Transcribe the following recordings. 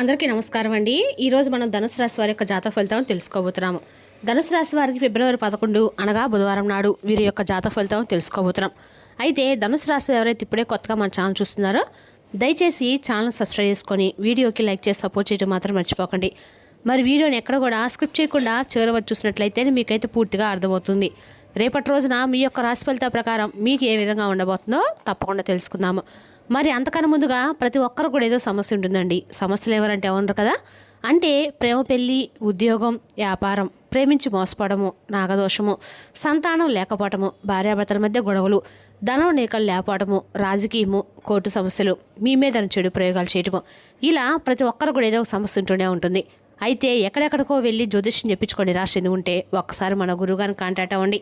అందరికీ నమస్కారం అండి. ఈరోజు మనం ధనుసు రాశి వారి యొక్క జాతక ఫలితం తెలుసుకోబోతున్నాము. ధనుసు రాశి వారికి ఫిబ్రవరి 11 అనగా బుధవారం నాడు వీరి యొక్క జాతక ఫలితం తెలుసుకోబోతున్నాం. అయితే ధనుసు రాశి ఎవరైతే ఇప్పుడే కొత్తగా మన ఛానల్ చూస్తున్నారో దయచేసి ఛానల్ సబ్స్క్రైబ్ చేసుకొని వీడియోకి లైక్ చేసి సపోర్ట్ చేయడం మాత్రం మర్చిపోకండి. మరి వీడియోని ఎక్కడ కూడా స్కిప్ చేయకుండా చివరి వరకు చూసినట్లయితే మీకైతే పూర్తిగా అర్థమవుతుంది. రేపటి రోజున మీ యొక్క రాశి ఫలితాల ప్రకారం మీకు ఏ విధంగా ఉండబోతుందో తప్పకుండా తెలుసుకుందాము. మరి అంతకన్నా ముందుగా ప్రతి ఒక్కరు కూడా ఏదో సమస్య ఉంటుందండి. సమస్యలు ఎవరంటే ఉండరు కదా, అంటే ప్రేమ, పెళ్ళి, ఉద్యోగం, వ్యాపారం, ప్రేమించి మోసపోవడము, నాగదోషము, సంతానం లేకపోవటము, భార్యాభర్తల మధ్య గొడవలు, ధనం నీకలు లేకపోవడము, రాజకీయము, కోర్టు సమస్యలు, మీ మీద చెడు ప్రయోగాలు చేయటము, ఇలా ప్రతి ఒక్కరు కూడా ఏదో ఒక సమస్య ఉంటూనే ఉంటుంది. అయితే ఎక్కడెక్కడికో వెళ్ళి జ్యోతిష్యం చెప్పించుకొని రాసి ఉంటే ఒక్కసారి మన గురువుగారిని కాంటాక్ట్ అవ్వండి.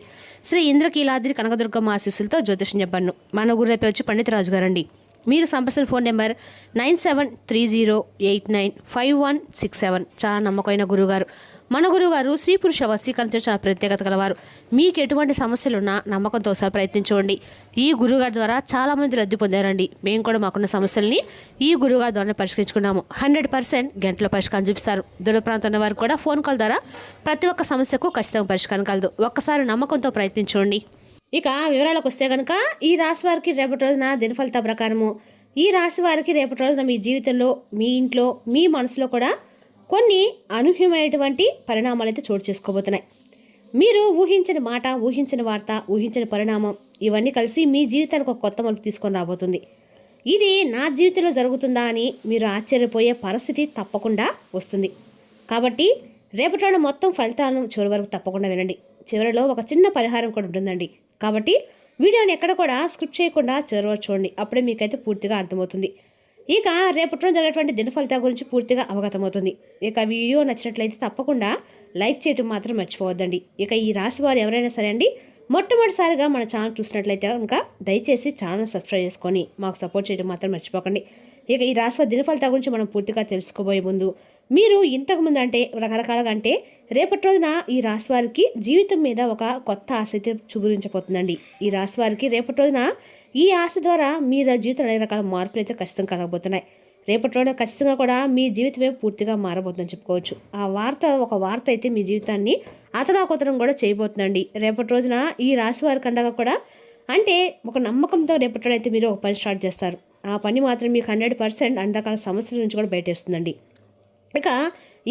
శ్రీ ఇంద్రకీలాద్రి కనకదుర్గమ్మ ఆశీస్సులతో జ్యోతిష్యం చెప్పాను. మన గురువు రేపు వచ్చి పండితరాజు గారండి. మీరు సంప్రదించిన ఫోన్ నెంబర్ 9730895167. చాలా నమ్మకమైన గురువుగారు. మన గురువుగారు స్త్రీ పురుష వశీకరించడం చాలా ప్రత్యేకత గలవారు. మీకు ఎటువంటి సమస్యలున్నా నమ్మకంతో ఒకసారి ప్రయత్నించండి. ఈ గురువుగారి ద్వారా చాలామంది లబ్ధి పొందారండి. మేము కూడా మాకున్న సమస్యల్ని ఈ గురువుగారి ద్వారా పరిష్కరించుకున్నాము. 100% గంటలో పరిష్కారం చూపిస్తారు. దూర ప్రాంతంలో వారు కూడా ఫోన్ కాల్ ద్వారా ప్రతి ఒక్క సమస్యకు ఖచ్చితంగా పరిష్కారం కలదు. ఒక్కసారి నమ్మకంతో ప్రయత్నించండి. ఇక వివరాలకు వస్తే కనుక ఈ రాశి వారికి రేపటి రోజున దినఫలిత ప్రకారము ఈ రాశి వారికి రేపటి రోజున మీ జీవితంలో, మీ ఇంట్లో, మీ మనసులో కూడా కొన్ని అనూహ్యమైనటువంటి పరిణామాలు అయితే చోటు చేసుకోబోతున్నాయి. మీరు ఊహించని మాట, ఊహించని వార్త, ఊహించని పరిణామం ఇవన్నీ కలిసి మీ జీవితానికి ఒక కొత్త మలుపు తీసుకొని రాబోతుంది. ఇది నా జీవితంలో జరుగుతుందా అని మీరు ఆశ్చర్యపోయే పరిస్థితి తప్పకుండా వస్తుంది. కాబట్టి రేపటి రోజున మొత్తం ఫలితాలను చివరి వరకు తప్పకుండా వినండి. చివరిలో ఒక చిన్న పరిహారం కూడా ఉంటుందండి. కాబట్టి వీడియోని ఎక్కడ కూడా స్కిప్ చేయకుండా చివరి వరకు చూడండి. అప్పుడే మీకైతే పూర్తిగా అర్థమవుతుంది. ఇక రేపటి రోజు జరిగేటువంటి దిన ఫలితాల గురించి పూర్తిగా అవగతమవుతుంది. ఇక వీడియో నచ్చినట్లయితే తప్పకుండా లైక్ చేయడం మాత్రం మర్చిపోవద్దండి. ఇక ఈ రాశి వారు ఎవరైనా సరే అండి మొట్టమొదటిసారిగా మన ఛానల్ చూసినట్లయితే కనుక దయచేసి ఛానల్ సబ్స్క్రైబ్ చేసుకొని మాకు సపోర్ట్ చేయడం మాత్రం మర్చిపోకండి. ఇక ఈ రాశి వారి దిన ఫలితాల గురించి మనం పూర్తిగా తెలుసుకోబోయే ముందు మీరు ఇంతకుముందు అంటే రకరకాలుగా అంటే రేపటి రోజున ఈ రాశి వారికి జీవితం మీద ఒక కొత్త ఆశ అయితే చూపించబోతుందండి. ఈ రాశి వారికి రేపటి రోజున ఈ ఆశ ద్వారా మీరు జీవితంలో అనేక రకాల మార్పులు అయితే ఖచ్చితంగా కలగబోతున్నాయి. రేపటి రోజున ఖచ్చితంగా కూడా మీ జీవితమే పూర్తిగా మారబోతుందని చెప్పుకోవచ్చు. ఒక వార్త అయితే మీ జీవితాన్ని అతలాకుతలం కూడా చేయబోతుందండి. రేపటి రోజున ఈ రాశి వారి కండగా కూడా అంటే ఒక నమ్మకంతో రేపటి రోజు అయితే మీరు ఒక పని స్టార్ట్ చేస్తారు. ఆ పని మాత్రం మీకు 100% అన్ని రకాల సమస్యల నుంచి కూడా బయటేస్తుందండి. ఇక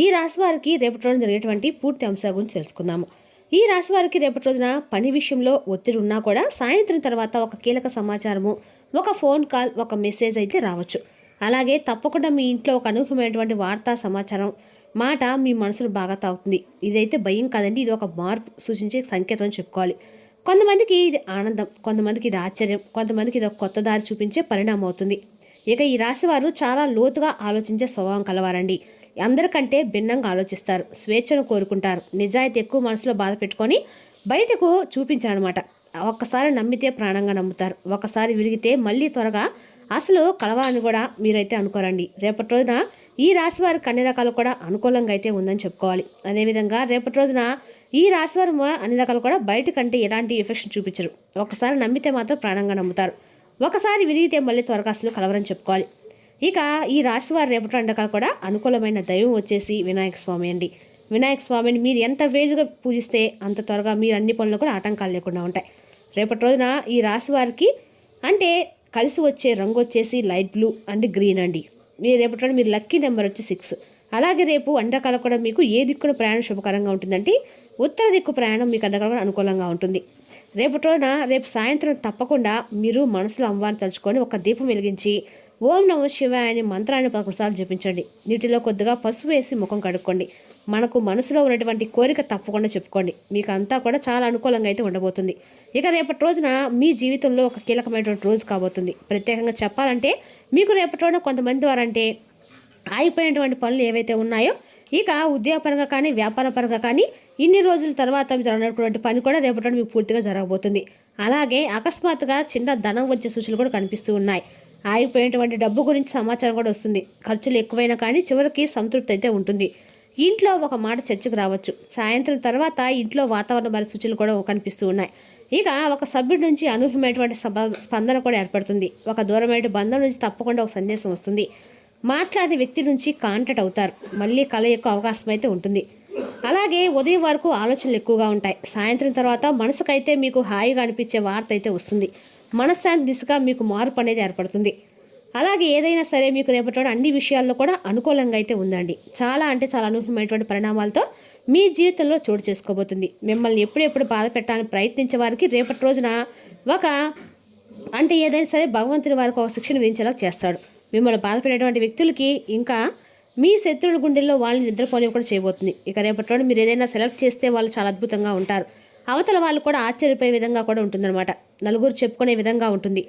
ఈ రాశి వారికి రేపటి రోజున జరిగేటువంటి పూర్తి అంశాల గురించి తెలుసుకుందాము. ఈ రాశి వారికి రేపటి రోజున పని విషయంలో ఒత్తిడి ఉన్నా కూడా సాయంత్రం తర్వాత ఒక కీలక సమాచారము, ఒక ఫోన్ కాల్, ఒక మెసేజ్ అయితే రావచ్చు. అలాగే తప్పకుండా మీ ఇంట్లో ఒక అనూహ్యమైనటువంటి వార్తా సమాచారం మాట మీ మనసును బాగా తాగుతుంది. ఇదైతే భయం కాదండి, ఇది ఒక మార్పు సూచించే సంకేతం అని చెప్పుకోవాలి. కొంతమందికి ఇది ఆనందం, కొంతమందికి ఇది ఆశ్చర్యం, కొంతమందికి ఇది ఒక కొత్త దారి చూపించే పరిణామం అవుతుంది. ఇక ఈ రాశి వారు చాలా లోతుగా ఆలోచించే స్వభావం కలవారండి. అందరికంటే భిన్నంగా ఆలోచిస్తారు, స్వేచ్ఛను కోరుకుంటారు, నిజాయితీ ఎక్కువ మనసులో బాధ పెట్టుకొని బయటకు చూపించారనమాట. ఒక్కసారి నమ్మితే ప్రాణంగా నమ్ముతారు, ఒకసారి విరిగితే మళ్ళీ త్వరగా అసలు కలవాలని కూడా మీరైతే అనుకోరండి. రేపటి రోజున ఈ రాశి వారికి అన్ని రకాలు కూడా అనుకూలంగా అయితే ఉందని చెప్పుకోవాలి. అదేవిధంగా రేపటి రోజున ఈ రాశి వారు అన్ని రకాలు కూడా బయటకంటే ఎలాంటి ఎఫెక్షన్ చూపించరు. ఒకసారి నమ్మితే మాత్రం ప్రాణంగా నమ్ముతారు, ఒకసారి విరిగితే మళ్ళీ త్వరగా అసలు కలవరని చెప్పుకోవాలి. ఇక ఈ రాశి వారి రేపటి రకాలు కూడా అనుకూలమైన దైవం వచ్చేసి వినాయక స్వామి అండి. వినాయక స్వామిని మీరు ఎంత వేలుగా పూజిస్తే అంత త్వరగా మీరు అన్ని పనులు కూడా ఆటంకాలు లేకుండా ఉంటాయి. రేపటి రోజున ఈ రాశి వారికి అంటే కలిసి వచ్చే రంగు వచ్చేసి లైట్ బ్లూ అండ్ గ్రీన్ అండి. మీరు రేపటి రోజు మీరు లక్కీ నెంబర్ వచ్చి 6. అలాగే రేపు అన్ని రకాలు కూడా మీకు ఏ దిక్కున ప్రయాణం శుభకరంగా ఉంటుందంటే ఉత్తర దిక్కు ప్రయాణం మీకు అన్ని రకాలుగా అనుకూలంగా ఉంటుంది. రేపటి రోజున రేపు సాయంత్రం తప్పకుండా మీరు మనసులో అమ్మవారిని తలుచుకొని ఒక దీపం వెలిగించి ఓం నమః శివాయ అనే మంత్రాన్ని 11 సార్లు జపించండి. నీటిలో కొద్దిగా పసుపు వేసి ముఖం కడుక్కోండి. మనకు మనసులో ఉన్నటువంటి కోరిక తప్పకుండా చెప్పుకోండి. మీకు అంతా కూడా చాలా అనుకూలంగా అయితే ఉండబోతుంది. ఇక రేపటి రోజున మీ జీవితంలో ఒక కీలకమైనటువంటి రోజు కాబోతుంది. ప్రత్యేకంగా చెప్పాలంటే మీకు రేపటి రోజున కొంతమంది ద్వారా అంటే ఆగిపోయినటువంటి పనులు ఏవైతే ఉన్నాయో ఇక ఉద్యోగపరంగా కానీ వ్యాపారపరంగా కానీ ఇన్ని రోజుల తర్వాత జరగనటువంటి పని కూడా రేపటి మీకు పూర్తిగా జరగబోతుంది. అలాగే అకస్మాత్తుగా చిన్న ధనం వచ్చే సూచనలు కూడా కనిపిస్తూ ఉన్నాయి. ఆగిపోయినటువంటి డబ్బు గురించి సమాచారం కూడా వస్తుంది. ఖర్చులు ఎక్కువైనా కానీ చివరికి సంతృప్తి అయితే ఉంటుంది. ఇంట్లో ఒక మాట చర్చకు రావచ్చు. సాయంత్రం తర్వాత ఇంట్లో వాతావరణ మరి సూచనలు కూడా కనిపిస్తూ ఉన్నాయి. ఇక ఒక సభ్యుడి నుంచి అనూహ్యమైనటువంటి స్పందన కూడా ఏర్పడుతుంది. ఒక దూరమైన బంధం నుంచి తప్పకుండా ఒక సందేశం వస్తుంది. మాట్లాడే వ్యక్తి నుంచి కాంటాక్ట్ అవుతారు. మళ్ళీ కలయిక అవకాశం అయితే ఉంటుంది. అలాగే ఉదయం వరకు ఆలోచనలు ఎక్కువగా ఉంటాయి. సాయంత్రం తర్వాత మనసుకైతే మీకు హాయిగా అనిపించే వార్త అయితే వస్తుంది. మనశ్శాంతి దిశగా మీకు మార్పు అనేది ఏర్పడుతుంది. అలాగే ఏదైనా సరే మీకు రేపటి అన్ని విషయాల్లో కూడా అనుకూలంగా అయితే ఉందండి. చాలా అంటే చాలా అనూహ్యమైనటువంటి పరిణామాలతో మీ జీవితంలో చోటు చేసుకోబోతుంది. మిమ్మల్ని ఎప్పుడెప్పుడు బాధ పెట్టాలని ప్రయత్నించే వారికి రేపటి రోజున ఒక అంటే ఏదైనా సరే భగవంతుని వారికి ఒక శిక్షణ విధించేలా చేస్తాడు. మిమ్మల్ని బాధపడేటువంటి వ్యక్తులకి ఇంకా మీ శత్రువుల గుండెల్లో వాళ్ళని నిద్రపోనివ్వకుండా చేయబోతుంది. ఇక రేపటి రోజు మీరు ఏదైనా సెలెక్ట్ చేస్తే వాళ్ళు చాలా అద్భుతంగా ఉంటారు. అవతల వాళ్ళు కూడా ఆశ్చర్యపోయే విధంగా కూడా ఉంటుందన్నమాట. నలుగురు చెప్పుకునే విధంగా ఉంటుంది.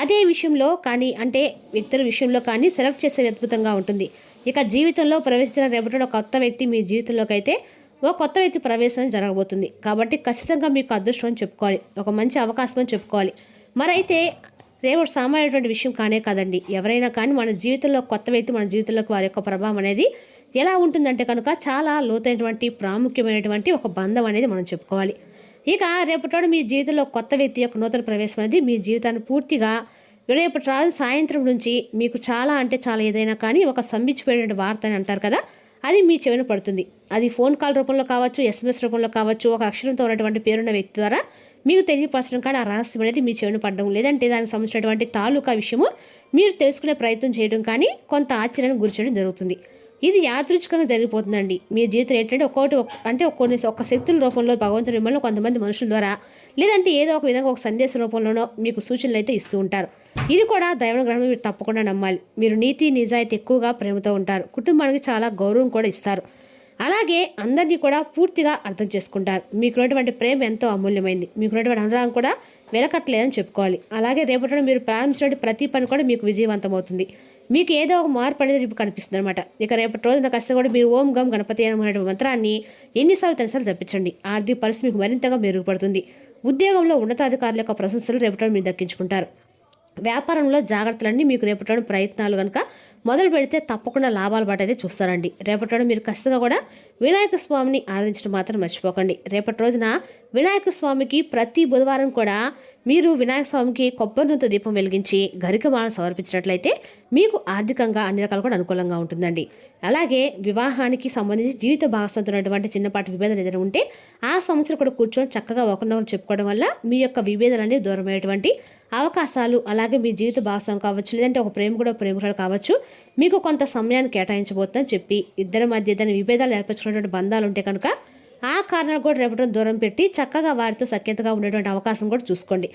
అదే విషయంలో కానీ అంటే వ్యక్తుల విషయంలో కానీ సెలెక్ట్ చేసే అద్భుతంగా ఉంటుంది. ఇక జీవితంలో ప్రవేశించిన రేపటి ఒక కొత్త వ్యక్తి మీ జీవితంలోకి అయితే ఒక కొత్త వ్యక్తి ప్రవేశం జరగబోతుంది. కాబట్టి ఖచ్చితంగా మీకు అదృష్టం అని చెప్పుకోవాలి. ఒక మంచి అవకాశం అని చెప్పుకోవాలి. మరైతే రేపటి సామాన్యమైనటువంటి విషయం కానే కాదండి. ఎవరైనా కానీ మన జీవితంలో కొత్త వ్యక్తి మన జీవితంలోకి వారి యొక్క ప్రభావం అనేది ఎలా ఉంటుందంటే కనుక చాలా లోతైనటువంటి ప్రాముఖ్యమైనటువంటి ఒక బంధం అనేది మనం చెప్పుకోవాలి. ఇక రేపటి మీ జీవితంలో కొత్త వ్యక్తి యొక్క నూతన ప్రవేశం అనేది మీ జీవితాన్ని పూర్తిగా రేపటి రోజు సాయంత్రం నుంచి మీకు చాలా అంటే చాలా ఏదైనా కానీ ఒక స్తంభించిపోయిన వార్త అని అంటారు కదా, అది మీ చెవిన పడుతుంది. అది ఫోన్ కాల్ రూపంలో కావచ్చు, SMS రూపంలో కావచ్చు, ఒక అక్షరంతో ఉన్నటువంటి పేరున్న వ్యక్తి ద్వారా మీకు తెలియపరచడం కానీ ఆ రహస్యం అనేది మీ చెవిన పడడం, లేదంటే దానికి సంబంధించినటువంటి తాలూకా విషయము మీరు తెలుసుకునే ప్రయత్నం చేయడం కానీ కొంత ఆశ్చర్యానికి గురి చేయడం జరుగుతుంది. ఇది యాదృచ్ఛికంగా జరిగిపోతుందండి. మీ జీవితం ఏంటంటే ఒక శక్తుల రూపంలో భగవంతుని మిమ్మల్ని కొంతమంది మనుషుల ద్వారా లేదంటే ఏదో ఒక విధంగా ఒక సందేశ రూపంలోనో మీకు సూచనలు అయితే ఇస్తూ ఉంటారు. ఇది కూడా దైవానుగ్రహం మీరు తప్పకుండా నమ్మాలి. మీరు నీతి నిజాయితీ ఎక్కువగా ప్రేమతో ఉంటారు. కుటుంబానికి చాలా గౌరవం కూడా ఇస్తారు. అలాగే అందరినీ కూడా పూర్తిగా అర్థం చేసుకుంటారు. మీకున్నటువంటి ప్రేమ ఎంతో అమూల్యమైంది. మీకున్నటువంటి అనురాగం కూడా వెలకట్టలేదని చెప్పుకోవాలి. అలాగే రేపటి మీరు ప్రారంభించిన ప్రతి పని కూడా మీకు విజయవంతమవుతుంది. మీకు ఏదో ఒక మార్పు అనేది రేపు కనిపిస్తుంది అనమాట. ఇక రేపటి రోజున కాస్త కూడా మీరు ఓం గం గణపతి అనే మంత్రాన్ని ఎన్నిసార్లు తనసార్లు జపించండి. ఆర్థిక పరిస్థితి మీకు మరింతగా మెరుగుపడుతుంది. ఉద్యోగంలో ఉన్నతాధికారుల యొక్క ప్రశంసలు రేపటి మీరు దక్కించుకుంటారు. వ్యాపారంలో జాగ్రత్తలన్నీ మీకు రేపటి ప్రయత్నాలు కనుక మొదలు పెడితే తప్పకుండా లాభాల బాట అయితే చూస్తారండి. రేపటి మీరు ఖచ్చితంగా కూడా వినాయక స్వామిని ఆరాధించడం మాత్రం మర్చిపోకండి. రేపటి రోజున వినాయక స్వామికి ప్రతి బుధవారం కూడా మీరు వినాయక స్వామికి కొబ్బరి నూనెతో దీపం వెలిగించి గరికమాలను సమర్పించినట్లయితే మీకు ఆర్థికంగా అన్ని రకాలు కూడా అనుకూలంగా ఉంటుందండి. అలాగే వివాహానికి సంబంధించి జీవిత భాగస్వామితో ఉన్నటువంటి చిన్నపాటి విభేదాలు ఏదైనా ఉంటే ఆ సమస్యలు కూడా కూర్చొని చక్కగా ఒకరినొకరు చెప్పుకోవడం వల్ల మీ యొక్క విభేదాలన్నీ దూరమయ్యేటువంటి అవకాశాలు, అలాగే మీ జీవిత భాగస్వామి కావచ్చు, లేదంటే ఒక ప్రేమికురాలు కావచ్చు, మీకు కొంత సమయాన్ని కేటాయించబోతుందని చెప్పి ఇద్దరి మధ్య ఏదైనా విభేదాలు ఏర్పరచుకున్నటువంటి బంధాలు ఉంటే కనుక ఆ కారణాలు కూడా రేపటి దూరం పెట్టి చక్కగా వారితో సఖ్యతగా ఉండేటువంటి అవకాశం కూడా చూసుకోండి.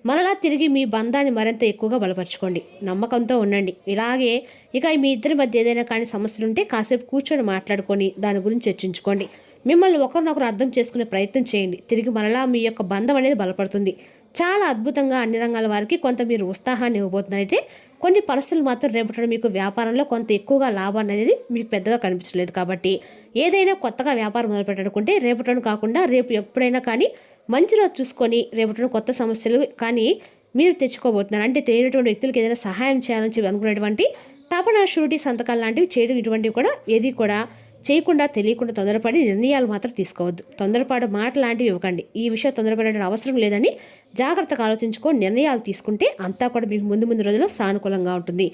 మరలా తిరిగి మీ బంధాన్ని మరింత ఎక్కువగా బలపరచుకోండి. నమ్మకంతో ఉండండి. ఇలాగే ఇక మీ ఇద్దరి మధ్య ఏదైనా కానీ సమస్యలు ఉంటే కాసేపు కూర్చొని మాట్లాడుకొని దాని గురించి చర్చించుకోండి. మిమ్మల్ని ఒకరినొకరు అర్థం చేసుకునే ప్రయత్నం చేయండి. తిరిగి మరలా మీ యొక్క బంధం అనేది బలపడుతుంది. చాలా అద్భుతంగా అన్ని రంగాల వారికి కొంత మీరు ఉత్సాహాన్ని ఇవ్వబోతున్నారైతే కొన్ని పరిస్థితులు మాత్రం రేపటి మీకు వ్యాపారంలో కొంత ఎక్కువగా లాభాన్ని అనేది మీకు పెద్దగా కనిపించలేదు. కాబట్టి ఏదైనా కొత్తగా వ్యాపారం మొదలుపెట్టుకుంటే రేపటి కాకుండా రేపు ఎప్పుడైనా కానీ మంచి రోజు చూసుకొని రేపటి కొత్త సమస్యలు కానీ మీరు తెచ్చుకోబోతున్నారు. అంటే తెలియనటువంటి వ్యక్తులకు ఏదైనా సహాయం చేయాలని చెప్పి అనుకునేటువంటి తపన, షూరిటీ సంతకాలు లాంటివి చేయడం ఇటువంటివి కూడా ఏది కూడా చేయకుండా తెలియకుండా తొందరపడి నిర్ణయాలు మాత్రం తీసుకోవద్దు. తొందరపాటు మాట లాంటివి ఇవ్వకండి. ఈ విషయం తొందరపడే అవసరం లేదని జాగ్రత్తగా ఆలోచించుకొని నిర్ణయాలు తీసుకుంటే అంతా కూడా మీకు ముందు రోజుల్లో సానుకూలంగా ఉంటుంది.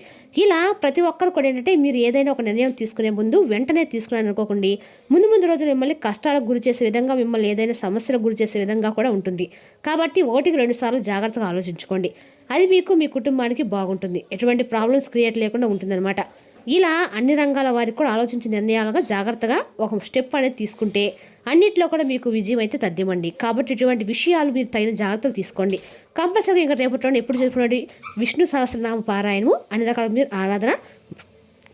ఇలా ప్రతి ఒక్కరు కూడా ఏంటంటే మీరు ఏదైనా ఒక నిర్ణయం తీసుకునే ముందు వెంటనే తీసుకున్నాను అనుకోకండి. ముందు రోజులు మిమ్మల్ని కష్టాలకు గురి చేసే విధంగా, మిమ్మల్ని ఏదైనా సమస్యలకు గురి చేసే విధంగా కూడా ఉంటుంది. కాబట్టి 1-2 సార్లు జాగ్రత్తగా ఆలోచించుకోండి. అది మీకు మీ కుటుంబానికి బాగుంటుంది. ఎటువంటి ప్రాబ్లమ్స్ క్రియేట్ లేకుండా ఉంటుందన్నమాట. ఇలా అన్ని రంగాల వారికి కూడా ఆలోచించిన నిర్ణయాలుగా జాగ్రత్తగా ఒక స్టెప్ అనేది తీసుకుంటే అన్నిట్లో కూడా మీకు విజయం అయితే తథ్యమండి. కాబట్టి ఇటువంటి విషయాలు మీరు తగిన జాగ్రత్తలు తీసుకోండి. కంపల్సరీ ఇంకా రేపటి ఎప్పుడు జరుపుకునే విష్ణు సహస్రనామ పారాయణము అన్ని రకాల మీరు ఆరాధన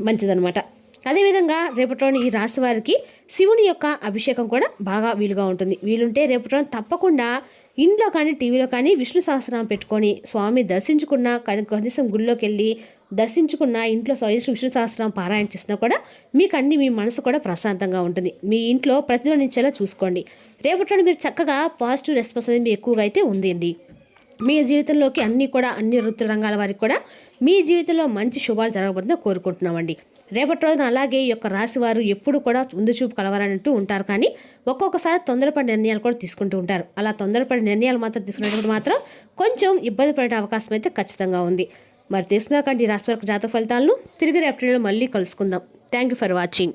మంచిదనమాట. అదేవిధంగా రేపటి ఈ రాశి వారికి శివుని యొక్క అభిషేకం కూడా బాగా వీలుగా ఉంటుంది. వీలుంటే రేపటి తప్పకుండా ఇంట్లో కానీ టీవీలో కానీ విష్ణు సహస్రనామం పెట్టుకొని స్వామి దర్శించుకున్న కనీసం గుళ్ళోకి వెళ్ళి దర్శించుకున్న ఇంట్లో విష్ణు సహస్రనామం పారాయణ చేసినా కూడా మీకు మీ మనసు కూడా ప్రశాంతంగా ఉంటుంది. మీ ఇంట్లో ప్రతిధ్వనించేలా చూసుకోండి. రేపటి మీరు చక్కగా పాజిటివ్ రెస్పాన్స్ అనేది ఎక్కువగా అయితే ఉందండి. మీ జీవితంలోకి అన్ని వృత్తి రంగాల వారికి కూడా మీ జీవితంలో మంచి శుభాలు జరగబోతుందో కోరుకుంటున్నామండి. రేపటి రోజున అలాగే ఈ యొక్క రాశి వారు ఎప్పుడు కూడా ముందు చూపు కలవాలంటూ ఉంటారు. కానీ ఒక్కొక్కసారి తొందరపడి నిర్ణయాలు కూడా తీసుకుంటూ ఉంటారు. అలా తొందరపడి నిర్ణయాలు మాత్రం తీసుకునేటప్పుడు మాత్రం కొంచెం ఇబ్బంది పడే అవకాశం అయితే ఖచ్చితంగా ఉంది. మరి తెలుసుకున్నాకండి ఈ రాశి వారికి జాతక ఫలితాలను తిరిగి రేపటిలో మళ్ళీ కలుసుకుందాం. Thank you for watching.